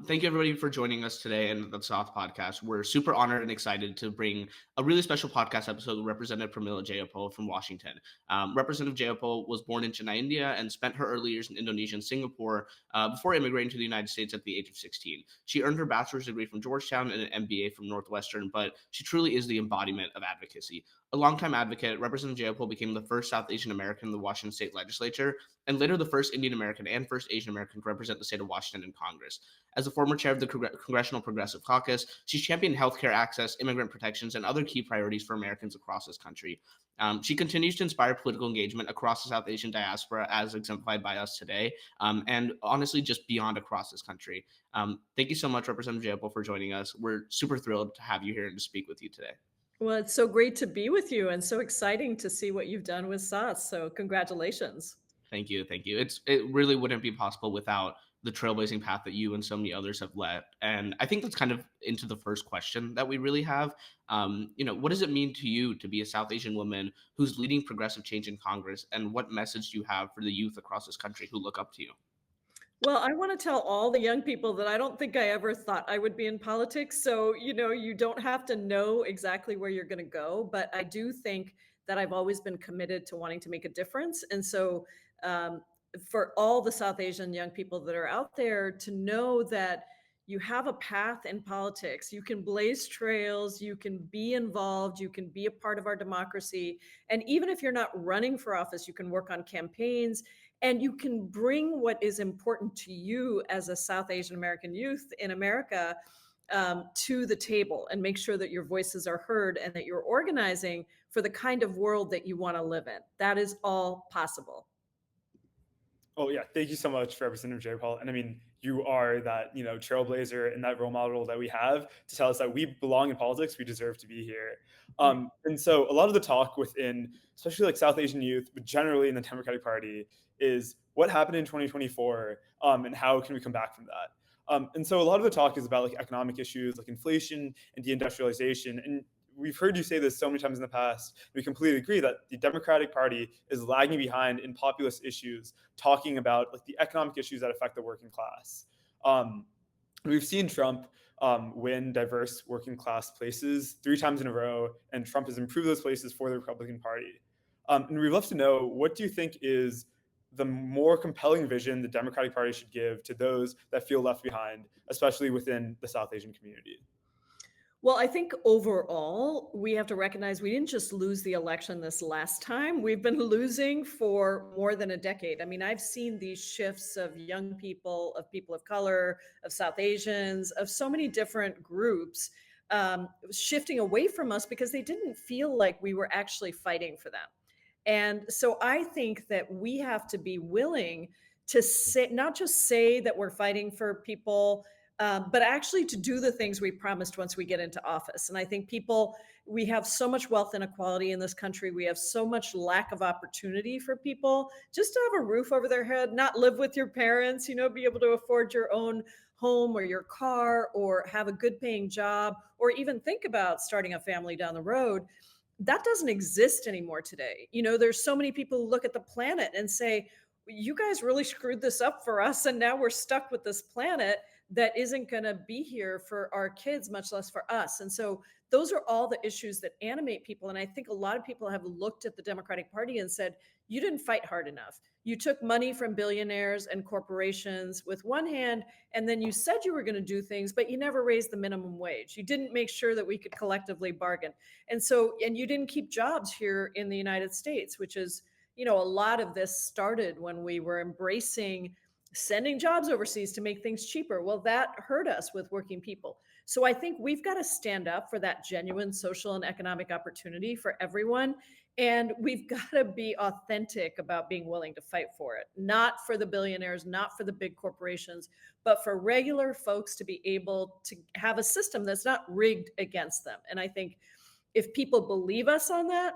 Thank you, everybody, for joining us today in the SAATH podcast. We're super honored and excited to bring a really special podcast episode with Representative Pramila Jayapal from Washington. Representative Jayapal was born in Chennai, India, and spent her early years in Indonesia and Singapore before immigrating to the United States at the age of 16. She earned her bachelor's degree from Georgetown and an MBA from Northwestern, but she truly is the embodiment of advocacy. A longtime advocate, Representative Jayapal became the first South Asian American in the Washington State Legislature, and later the first Indian American and first Asian American to represent the state of Washington in Congress. As a former chair of the Congressional Progressive Caucus, she's championed healthcare access, immigrant protections, and other key priorities for Americans across this country. She continues to inspire political engagement across the South Asian diaspora, as exemplified by us today, and honestly, just beyond across this country. Thank you so much, Representative Jayapal, for joining us. We're super thrilled to have you here and to speak with you today. Well, it's so great to be with you and so exciting to see what you've done with SAATH. So congratulations. Thank you, thank you. It really wouldn't be possible without the trailblazing path that you and so many others have led. And I think that's kind of into the first question that we really have. What does it mean to you to be a South Asian woman who's leading progressive change in Congress, and what message do you have for the youth across this country who look up to you? Well, I want to tell all the young people that I don't think I ever thought I would be in politics. So, you don't have to know exactly where you're going to go, but I do think that I've always been committed to wanting to make a difference. And so, um, for all the South Asian young people that are out there to know that you have a path in politics, you can blaze trails, you can be involved, you can be a part of our democracy. And even if you're not running for office, you can work on campaigns and you can bring what is important to you as a South Asian American youth in America to the table and make sure that your voices are heard and that you're organizing for the kind of world that you want to live in. That is all possible. Oh yeah, thank you so much, Representative Jayapal. And I mean, you are that trailblazer and that role model that we have to tell us that we belong in politics. We deserve to be here. And so a lot of the talk within, especially like South Asian youth, but generally in the Democratic Party, is what happened in 2024, and how can we come back from that. And so a lot of the talk is about like economic issues like inflation and deindustrialization. And we've heard you say this so many times in the past. We completely agree that the Democratic Party is lagging behind in populist issues, talking about like the economic issues that affect the working class. We've seen Trump win diverse working class places 3 times in a row, and Trump has improved those places for the Republican Party. And we'd love to know, what do you think is the more compelling vision the Democratic Party should give to those that feel left behind, especially within the South Asian community? Well, I think overall, we have to recognize we didn't just lose the election this last time. We've been losing for more than a decade. I mean, I've seen these shifts of young people, of people of color, of South Asians, of so many different groups shifting away from us because they didn't feel like we were actually fighting for them. And so I think that we have to be willing to say, not just say that we're fighting for people, but actually to do the things we promised once we get into office. And I think we have so much wealth inequality in this country. We have so much lack of opportunity for people just to have a roof over their head, not live with your parents, be able to afford your own home or your car or have a good paying job or even think about starting a family down the road. That doesn't exist anymore today. There's so many people who look at the planet and say, you guys really screwed this up for us. And now we're stuck with this planet that isn't going to be here for our kids, much less for us. And so those are all the issues that animate people. And I think a lot of people have looked at the Democratic Party and said, you didn't fight hard enough. You took money from billionaires and corporations with one hand, and then you said you were going to do things, but you never raised the minimum wage. You didn't make sure that we could collectively bargain. And you didn't keep jobs here in the United States, which is, a lot of this started when we were embracing sending jobs overseas to make things cheaper. Well, that hurt us with working people. So I think we've got to stand up for that genuine social and economic opportunity for everyone. And we've got to be authentic about being willing to fight for it, not for the billionaires, not for the big corporations, but for regular folks to be able to have a system that's not rigged against them. And I think if people believe us on that,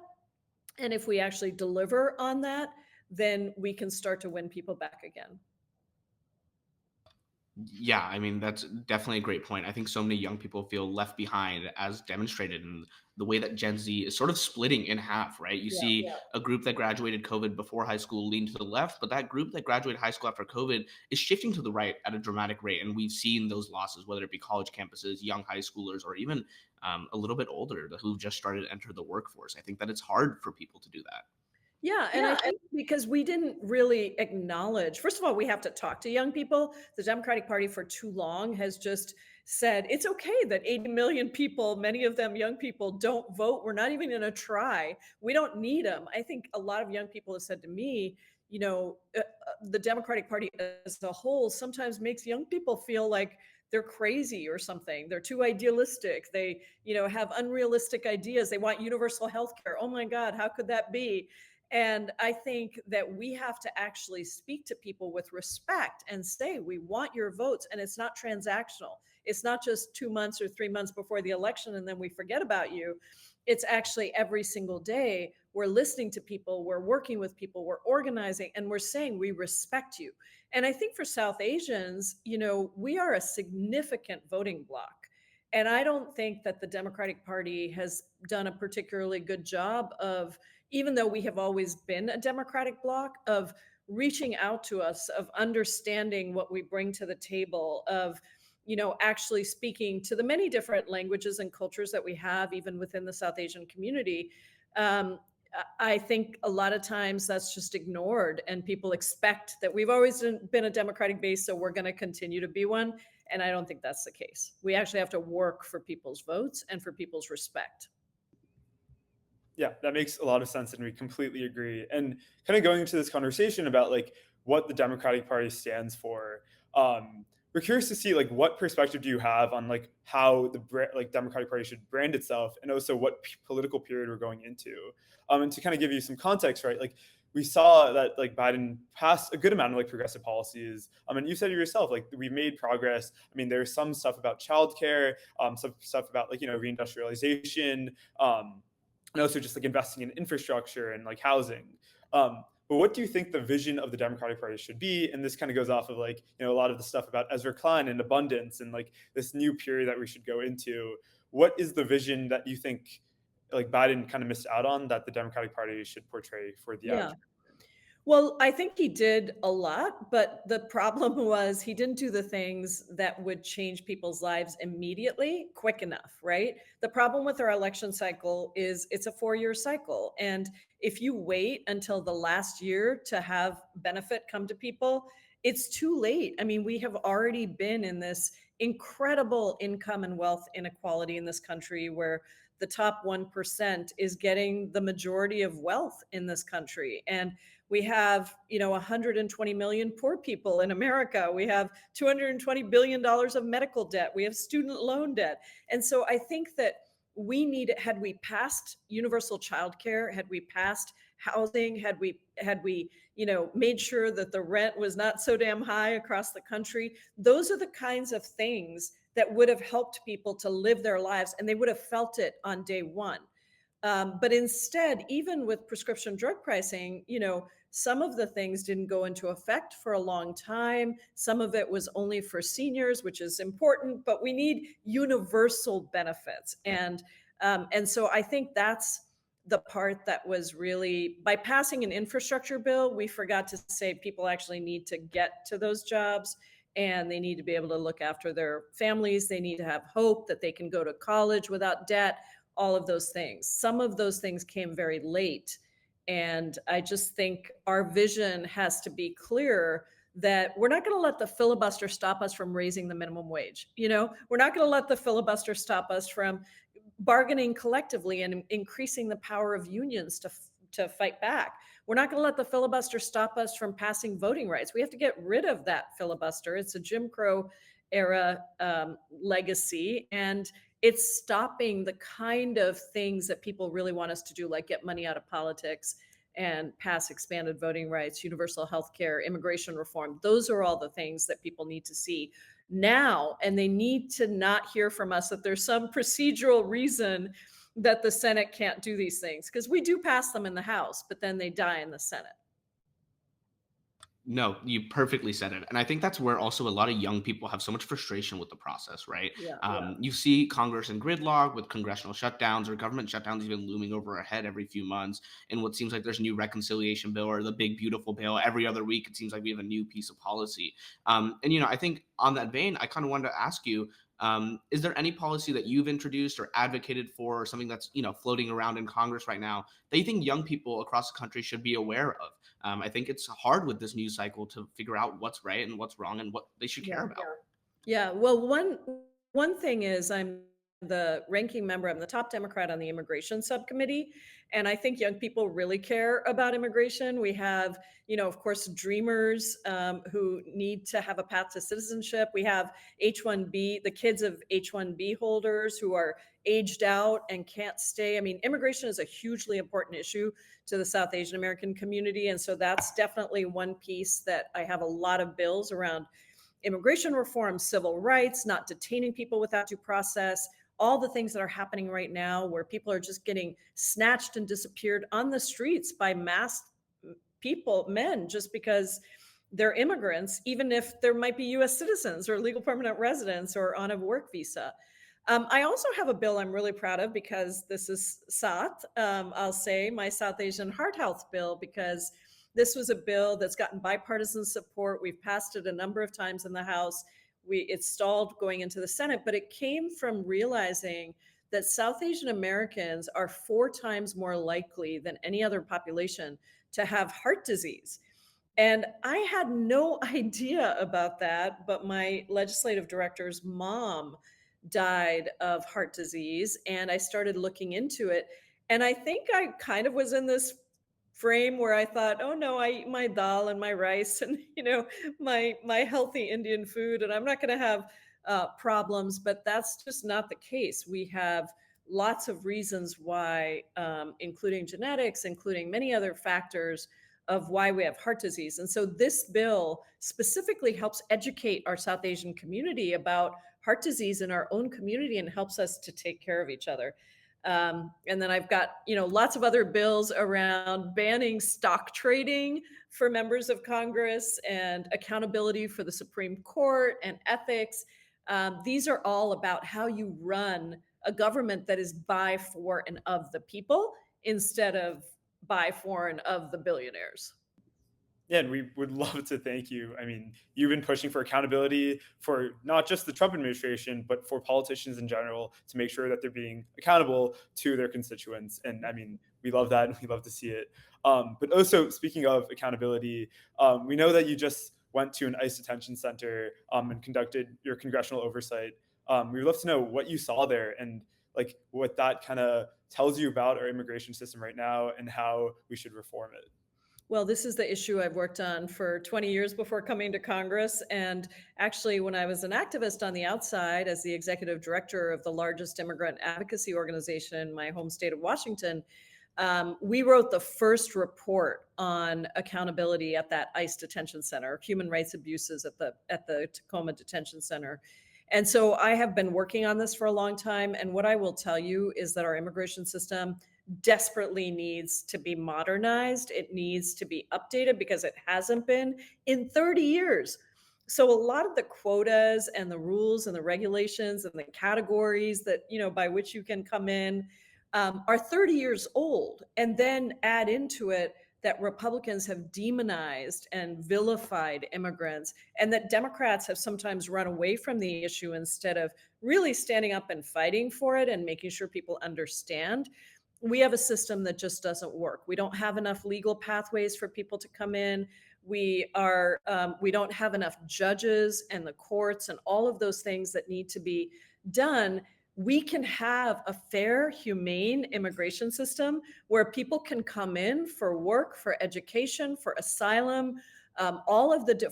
and if we actually deliver on that, then we can start to win people back again. Yeah, I mean, that's definitely a great point. I think so many young people feel left behind, as demonstrated in the way that Gen Z is sort of splitting in half, right? You Yeah. see a group that graduated COVID before high school lean to the left, but that group that graduated high school after COVID is shifting to the right at a dramatic rate. And we've seen those losses, whether it be college campuses, young high schoolers, or even a little bit older who just started to enter the workforce. I think that it's hard for people to do that. Yeah, and I think because we didn't really acknowledge, first of all, we have to talk to young people. The Democratic Party for too long has just said it's okay that 80 million people, many of them young people, don't vote. We're not even going to try. We don't need them. I think a lot of young people have said to me, the Democratic Party as a whole sometimes makes young people feel like they're crazy or something. They're too idealistic. They, have unrealistic ideas. They want universal health care. Oh my God, how could that be? And I think that we have to actually speak to people with respect and say, we want your votes. And it's not transactional. It's not just 2 months or 3 months before the election and then we forget about you. It's actually every single day. We're listening to people, we're working with people, we're organizing, and we're saying we respect you. And I think for South Asians, we are a significant voting bloc. And I don't think that the Democratic Party has done a particularly good job of, even though we have always been a Democratic bloc, of reaching out to us, of understanding what we bring to the table, of actually speaking to the many different languages and cultures that we have, even within the South Asian community. Um, I think a lot of times that's just ignored, and people expect that we've always been a Democratic base, so we're going to continue to be one. And I don't think that's the case. We actually have to work for people's votes and for people's respect. Yeah, that makes a lot of sense, and we completely agree. And kind of going into this conversation about like what the Democratic Party stands for, we're curious to see like what perspective do you have on like how the Democratic Party should brand itself, and also what political period we're going into. And to kind of give you some context, right? Like we saw that like Biden passed a good amount of like progressive policies. And you said it yourself, like we made progress. I mean, there's some stuff about childcare, some stuff about like reindustrialization. And also just like investing in infrastructure and like housing. But what do you think the vision of the Democratic Party should be? And this kind of goes off of like, a lot of the stuff about Ezra Klein and abundance and like this new period that we should go into. What is the vision that you think like Biden kind of missed out on that the Democratic Party should portray for the Yeah. average? Well, I think he did a lot, but the problem was he didn't do the things that would change people's lives immediately quick enough, right? The problem with our election cycle is it's a 4-year cycle. And if you wait until the last year to have benefit come to people, it's too late. I mean, we have already been in this incredible income and wealth inequality in this country where the top 1% is getting the majority of wealth in this country. And we have, 120 million poor people in America. We have $220 billion of medical debt. We have student loan debt. And so I think that had we passed universal childcare, had we passed housing, had we, made sure that the rent was not so damn high across the country, those are the kinds of things that would have helped people to live their lives, and they would have felt it on day one. But instead, even with prescription drug pricing, some of the things didn't go into effect for a long time. Some of it was only for seniors, which is important, but we need universal benefits. And so I think that's the part that was really, by passing an infrastructure bill, we forgot to say people actually need to get to those jobs, and they need to be able to look after their families. They need to have hope that they can go to college without debt, all of those things. Some of those things came very late. And I just think our vision has to be clear that we're not going to let the filibuster stop us from raising the minimum wage. We're not going to let the filibuster stop us from bargaining collectively and increasing the power of unions to fight back. We're not going to let the filibuster stop us from passing voting rights. We have to get rid of that filibuster. It's a Jim Crow era legacy, and it's stopping the kind of things that people really want us to do, like get money out of politics and pass expanded voting rights, universal health care, immigration reform. Those are all the things that people need to see now, and they need to not hear from us that there's some procedural reason that the Senate can't do these things, because we do pass them in the House, but then they die in the Senate. No, you perfectly said it. And I think that's where also a lot of young people have so much frustration with the process, right? Yeah. You see Congress in gridlock with congressional shutdowns or government shutdowns even looming over our head every few months. And what seems like there's a new reconciliation bill or the big, beautiful bill every other week. It seems like we have a new piece of policy. And I think on that vein, I kind of wanted to ask you, is there any policy that you've introduced or advocated for, or something that's floating around in Congress right now that you think young people across the country should be aware of? I think it's hard with this news cycle to figure out what's right and what's wrong and what they should care about. Yeah, well, one thing is I'm the ranking member, I'm the top Democrat on the immigration subcommittee, and I think young people really care about immigration. We have, of course, dreamers who need to have a path to citizenship. We have H-1B, the kids of H-1B holders who are aged out and can't stay. I mean, immigration is a hugely important issue to the South Asian American community, and so that's definitely one piece that I have a lot of bills around: immigration reform, civil rights, not detaining people without due process, all the things that are happening right now where people are just getting snatched and disappeared on the streets by masked people, men, just because they're immigrants, even if there might be US citizens or legal permanent residents or on a work visa. I also have a bill I'm really proud of because this is SAATH. I'll say my South Asian Heart Health bill, because this was a bill that's gotten bipartisan support. We've passed it a number of times in the House. It stalled going into the Senate, but it came from realizing that South Asian Americans are 4 times more likely than any other population to have heart disease. And I had no idea about that, but my legislative director's mom died of heart disease, and I started looking into it. And I think I kind of was in this frame where I thought, oh no, I eat my dal and my rice and my healthy Indian food, and I'm not going to have problems. But that's just not the case. We have lots of reasons why, including genetics, including many other factors of why we have heart disease. And so this bill specifically helps educate our South Asian community about heart disease in our own community and helps us to take care of each other. And then I've got, lots of other bills around banning stock trading for members of Congress and accountability for the Supreme Court and ethics. These are all about how you run a government that is by, for, and of the people instead of by, for, and of the billionaires. Yeah, and we would love to thank you. I mean, you've been pushing for accountability for not just the Trump administration, but for politicians in general to make sure that they're being accountable to their constituents. And I mean, we love that and we love to see it. But also, speaking of accountability, we know that you just went to an ICE detention center and conducted your congressional oversight. We'd love to know what you saw there and like what that kind of tells you about our immigration system right now and how we should reform it. Well, this is the issue I've worked on for 20 years before coming to Congress. And actually, when I was an activist on the outside as the executive director of the largest immigrant advocacy organization in my home state of Washington, we wrote the first report on accountability at that ICE detention center, human rights abuses at the Tacoma Detention Center. And so I have been working on this for a long time. And what I will tell you is that our immigration system desperately needs to be modernized. It needs to be updated because it hasn't been in 30 years. So a lot of the quotas and the rules and the regulations and the categories that, by which you can come in are 30 years old. And then add into it that Republicans have demonized and vilified immigrants, and that Democrats have sometimes run away from the issue instead of really standing up and fighting for it and making sure people understand. We have a system that just doesn't work. We don't have enough legal pathways for people to come in. We don't have enough judges and the courts and all of those things that need to be done. We can have a fair, humane immigration system where people can come in for work, for education, for asylum,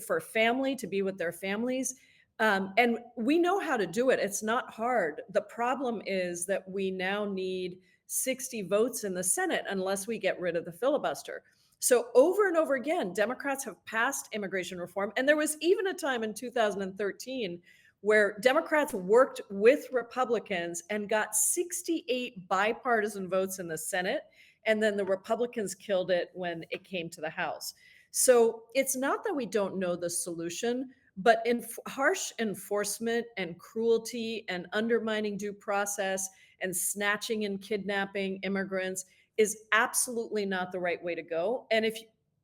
for family, to be with their families. And we know how to do it. It's not hard. The problem is that we now need 60 votes in the Senate unless we get rid of the filibuster. So over and over again, Democrats have passed immigration reform. And there was even a time in 2013 where Democrats worked with Republicans and got 68 bipartisan votes in the Senate. And then the Republicans killed it when it came to the House. So it's not that we don't know the solution, but harsh enforcement and cruelty and undermining due process and snatching and kidnapping immigrants is absolutely not the right way to go. And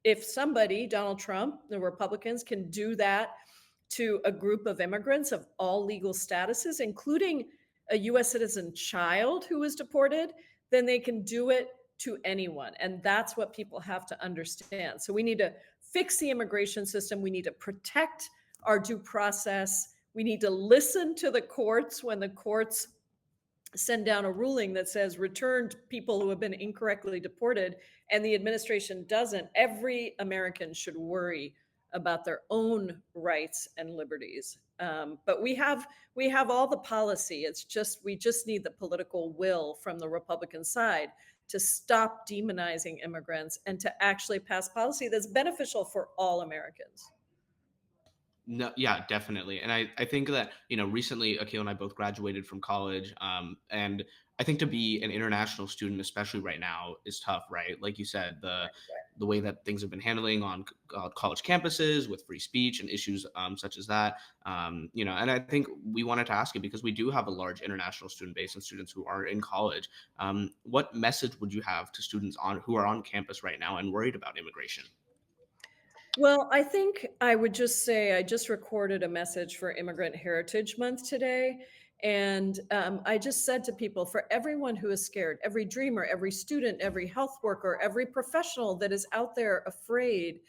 if somebody, Donald Trump, the Republicans, can do that to a group of immigrants of all legal statuses, including a US citizen child who was deported, then they can do it to anyone. And that's what people have to understand. So we need to fix the immigration system. We need to protect our due process. We need to listen to the courts when the courts send down a ruling that says return people who have been incorrectly deported and the administration doesn't. Every American should worry about their own rights and liberties. But we have all the policy. It's just we just need the political will from the Republican side to stop demonizing immigrants and to actually pass policy that's beneficial for all Americans. No, yeah, definitely. And I think that, recently Akil and I both graduated from college. And I think to be an international student, especially right now, is tough, right? Like you said, the way that things have been handling on college campuses with free speech and issues such as that. And I think we wanted to ask you because we do have a large international student base and students who are in college. What message would you have to students who are on campus right now and worried about immigration? Well, I think I would just say I just recorded a message for Immigrant Heritage Month today. And I just said to people, for everyone who is scared, every dreamer, every student, every health worker, every professional that is out there afraid,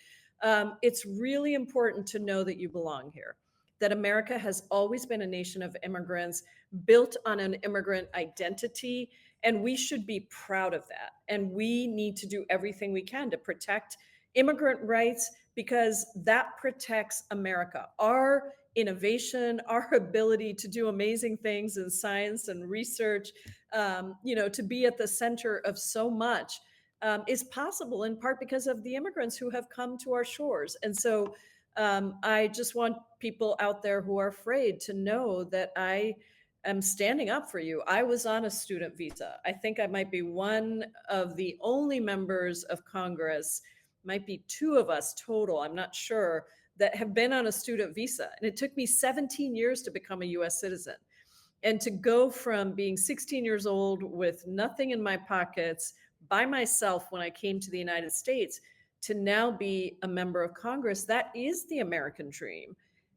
it's really important to know that you belong here. That America has always been a nation of immigrants built on an immigrant identity. And we should be proud of that. And we need to do everything we can to protect immigrant rights because that protects America, our innovation, our ability to do amazing things in science and research, to be at the center of so much is possible in part because of the immigrants who have come to our shores. And so I just want people out there who are afraid to know that I am standing up for you. I was on a student visa. I think I might be one of the only members of Congress, might be two of us total, I'm not sure, that have been on a student visa. And it took me 17 years to become a US citizen. And to go from being 16 years old with nothing in my pockets by myself when I came to the United States to now be a member of Congress, that is the American dream.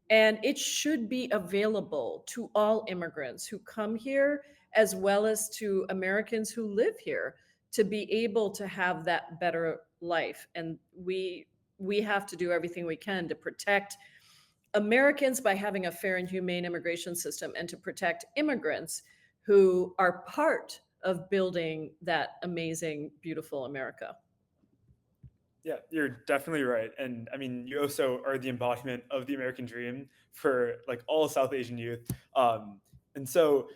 And it should be available to all immigrants who come here, as well as to Americans who live here, to be able to have that better life. And we have to do everything we can to protect Americans by having a fair and humane immigration system and to protect immigrants who are part of building that amazing, beautiful America. Yeah, you're definitely right. And I mean, you also are the embodiment of the American dream for like all South Asian youth. And so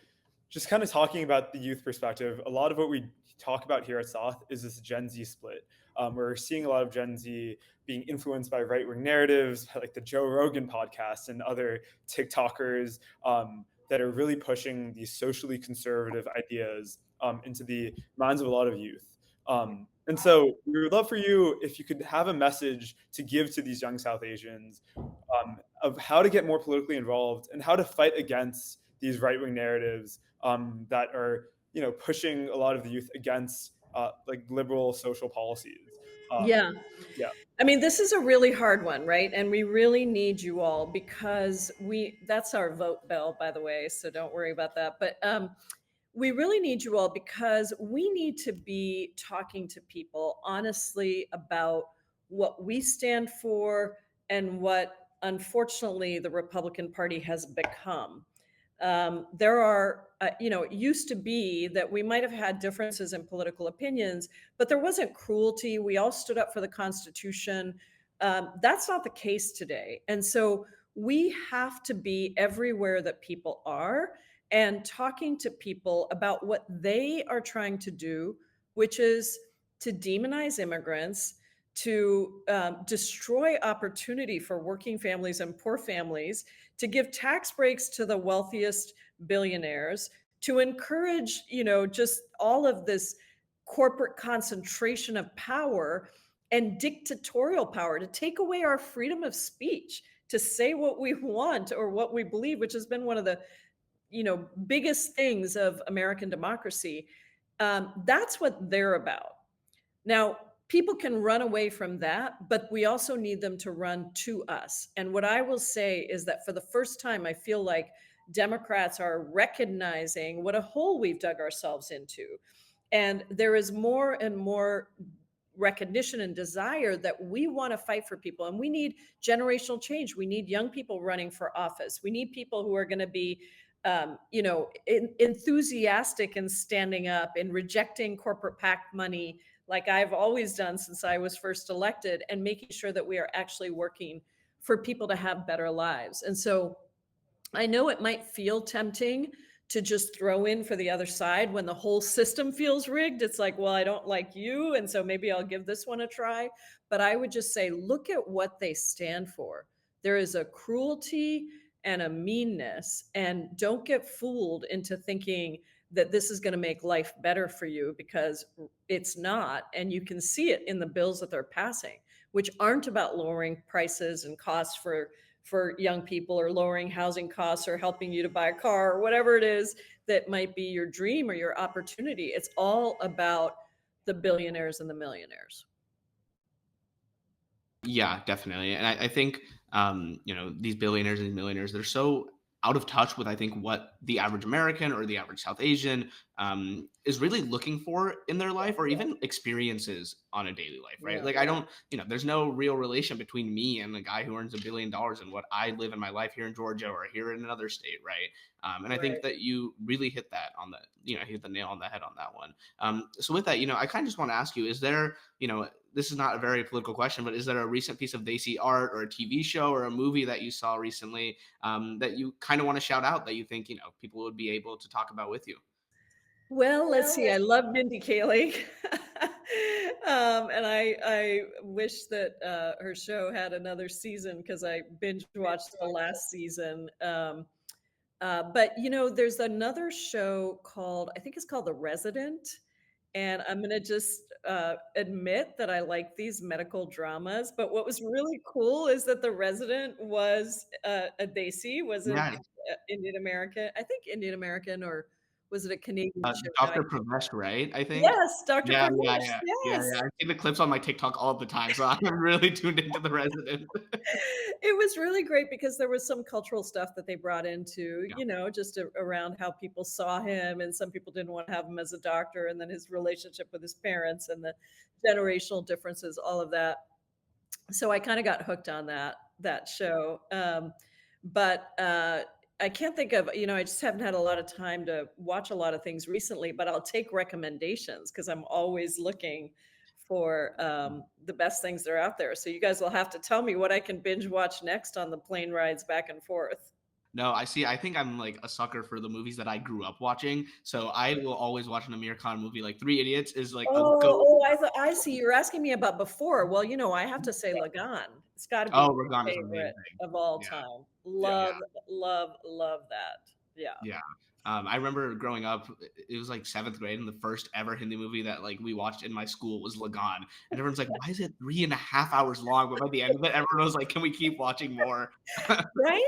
just kind of talking about the youth perspective, a lot of what we talk about here at SAATH is this Gen Z split. We're seeing a lot of Gen Z being influenced by right-wing narratives, like the Joe Rogan podcast and other TikTokers that are really pushing these socially conservative ideas into the minds of a lot of youth. And so we would love for you if you could have a message to give to these young South Asians of how to get more politically involved and how to fight against these right-wing narratives that are, pushing a lot of the youth against like liberal social policies. Yeah. Yeah. I mean, this is a really hard one, right? And we really need you all because that's our vote bell, by the way, so don't worry about that. But we really need you all because we need to be talking to people honestly about what we stand for and what, unfortunately, the Republican Party has become. There are, it used to be that we might have had differences in political opinions, but there wasn't cruelty. We all stood up for the Constitution. That's not the case today. And so we have to be everywhere that people are and talking to people about what they are trying to do, which is to demonize immigrants, to destroy opportunity for working families and poor families, to give tax breaks to the wealthiest billionaires, to encourage, just all of this corporate concentration of power and dictatorial power to take away our freedom of speech, to say what we want or what we believe, which has been one of the biggest things of American democracy. That's what they're about. Now, people can run away from that, but we also need them to run to us. And what I will say is that for the first time, I feel like Democrats are recognizing what a hole we've dug ourselves into. And there is more and more recognition and desire that we want to fight for people. And we need generational change. We need young people running for office. We need people who are going to be enthusiastic and standing up and rejecting corporate PAC money like I've always done since I was first elected, and making sure that we are actually working for people to have better lives. And so I know it might feel tempting to just throw in for the other side when the whole system feels rigged. It's like, well, I don't like you, and so maybe I'll give this one a try. But I would just say, look at what they stand for. There is a cruelty and a meanness, and don't get fooled into thinking that this is going to make life better for you, because it's not. And you can see it in the bills that they're passing, which aren't about lowering prices and costs for young people, or lowering housing costs, or helping you to buy a car, or whatever it is that might be your dream or your opportunity. It's all about the billionaires and the millionaires. Yeah, definitely. And I think, these billionaires and millionaires, they're so out of touch with, I think, what the average American or the average South Asian is really looking for in their life, or even experiences on a daily life, right? Yeah. Like, I don't, there's no real relation between me and the guy who earns $1 billion and what I live in my life here in Georgia or here in another state, right? And I think Right. that you really hit that on the, hit the nail on the head on that one. So with that, I kind of just want to ask you, is there, this is not a very political question, but is there a recent piece of Desi art or a TV show or a movie that you saw recently that you kind of want to shout out that you think, people would be able to talk about with you? Well, let's see. I love Mindy Kaling. And I wish that her show had another season, because I binge watched the last season. But there's another show called, I think it's called The Resident. And I'm going to just admit that I like these medical dramas. But what was really cool is that The Resident was a Desi, was an Yeah. Indian American, I think Indian American, or was it a Canadian show? Now, Dr. Pravesh, right? I think. yes, Dr. Yeah, yeah, Pravesh, yeah. Yeah, yes. yeah. I see the clips on my TikTok all the time. So I'm really tuned into The Resident. It was really great because there was some cultural stuff that they brought into, Yeah. just around how people saw him, and some people didn't want to have him as a doctor, and then his relationship with his parents and the generational differences, all of that. So I kind of got hooked on that show. But I can't think of, I just haven't had a lot of time to watch a lot of things recently, but I'll take recommendations because I'm always looking for the best things that are out there. So you guys will have to tell me what I can binge watch next on the plane rides back and forth. No, I see. I think I'm like a sucker for the movies that I grew up watching. So I will always watch an Amir Khan movie. Like Three Idiots is like a go. I thought, I see. You're asking me about before. Well, I have to say Lagan. It's got to be Oh, my Ragan is favorite amazing. of all Yeah, time. yeah, yeah. Love, love, love that. Yeah. Yeah. I remember growing up, it was like seventh grade, and the first ever Hindi movie that like we watched in my school was Lagan. And everyone's like, why is it 3.5 hours long? But by the end of it, everyone was like, can we keep watching more? Right?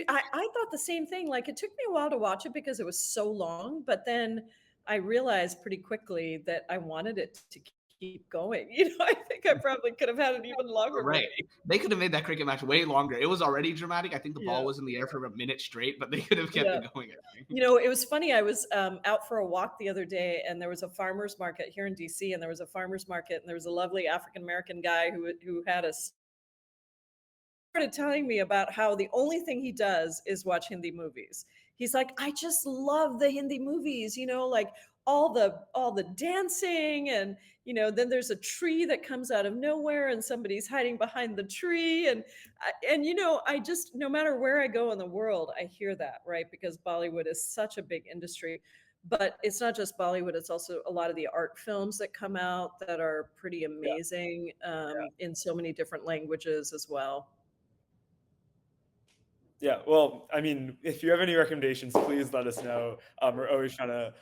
I thought the same thing. Like, it took me a while to watch it because it was so long, but then I realized pretty quickly that I wanted it to keep going. I think I probably could have had an even longer Right. movie. They could have made that cricket match way longer. It was already dramatic. I think the ball Yeah. was in the air for a minute straight, but they could have kept Yeah. it going, I think. It was funny. I was out for a walk the other day, and there was a farmer's market here in DC, and there was a farmer's market, and there was a lovely African American guy who had a started telling me about how the only thing he does is watch Hindi movies. He's like, I just love the Hindi movies, like all the dancing, and then there's a tree that comes out of nowhere and somebody's hiding behind the tree, I just, no matter where I go in the world, I hear that, right? Because Bollywood is such a big industry. But it's not just Bollywood, it's also a lot of the art films that come out that are pretty Yeah. amazing, in so many different languages as well. Yeah, well, I mean, if you have any recommendations, please let us know. We're always trying to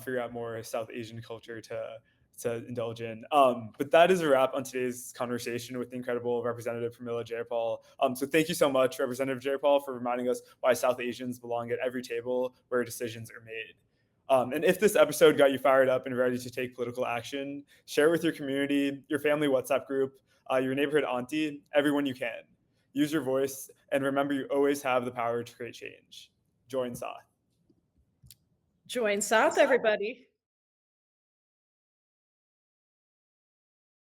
figure out more South Asian culture to to indulge in. But that is a wrap on today's conversation with the incredible Representative Pramila Jayapal. So thank you so much, Representative Jayapal, for reminding us why South Asians belong at every table where decisions are made. And if this episode got you fired up and ready to take political action, share with your community, your family WhatsApp group, your neighborhood auntie, everyone you can. Use your voice, and remember, you always have the power to create change. Join SAATH. Join SAATH, everybody.